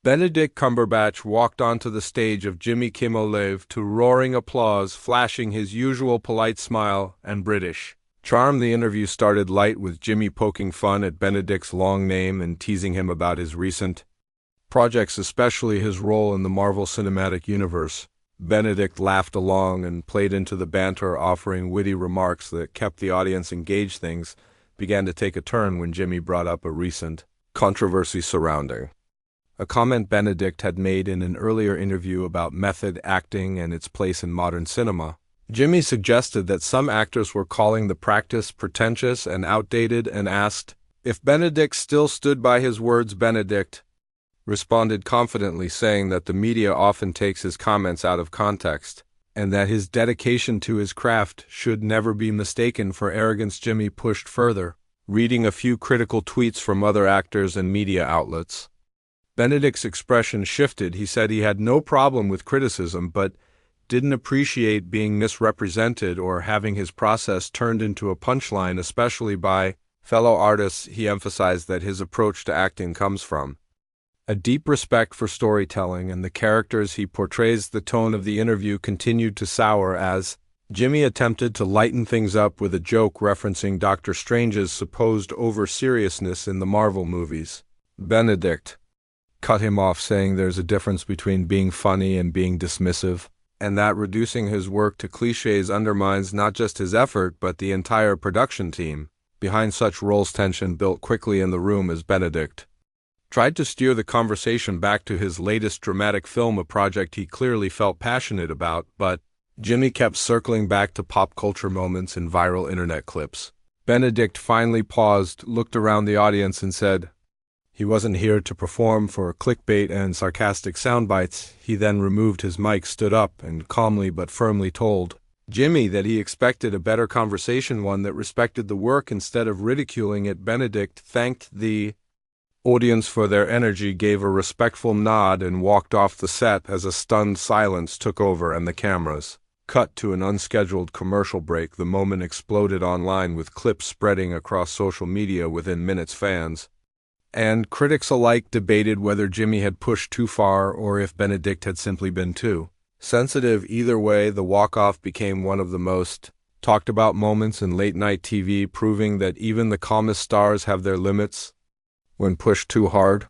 Benedict Cumberbatch walked onto the stage of Jimmy Kimmel Live to roaring applause, flashing his usual polite smile and British charm. The interview started light, with Jimmy poking fun at Benedict's long name and teasing him about his recent projects, especially his role in the Marvel Cinematic Universe. Benedict laughed along and played into the banter, offering witty remarks that kept the audience engaged. Things began to take a turn when Jimmy brought up a recent controversy surrounding a comment Benedict had made in an earlier interview about method acting and its place in modern cinema. Jimmy suggested that some actors were calling the practice pretentious and outdated, and asked if Benedict still stood by his words. Benedict responded confidently, saying that the media often takes his comments out of context, and that his dedication to his craft should never be mistaken for arrogance. Jimmy pushed further, reading a few critical tweets from other actors and media outlets. Benedict's expression shifted. He said he had no problem with criticism, but didn't appreciate being misrepresented or having his process turned into a punchline, especially by fellow artists. He emphasized that his approach to acting comes from a deep respect for storytelling and the characters he portrays. The tone of the interview continued to sour as Jimmy attempted to lighten things up with a joke referencing Doctor Strange's supposed over-seriousness in the Marvel movies. Benedict cut him off, saying there's a difference between being funny and being dismissive, and that reducing his work to cliches undermines not just his effort but the entire production team behind such roles. Tension built quickly in the room as Benedict tried to steer the conversation back to his latest dramatic film, a project he clearly felt passionate about, but Jimmy kept circling back to pop culture moments and viral internet clips. Benedict finally paused, looked around the audience, and said he wasn't here to perform for clickbait and sarcastic soundbites. He then removed his mic, stood up, and calmly but firmly told Jimmy that he expected a better conversation, one that respected the work instead of ridiculing it. Benedict thanked the audience for their energy, gave a respectful nod, and walked off the set as a stunned silence took over and the cameras cut to an unscheduled commercial break. The moment exploded online, with clips spreading across social media within minutes. Fans and critics alike debated whether Jimmy had pushed too far or if Benedict had simply been too sensitive. Either way, the walk-off became one of the most talked about moments in late-night TV, proving that even the calmest stars have their limits when pushed too hard.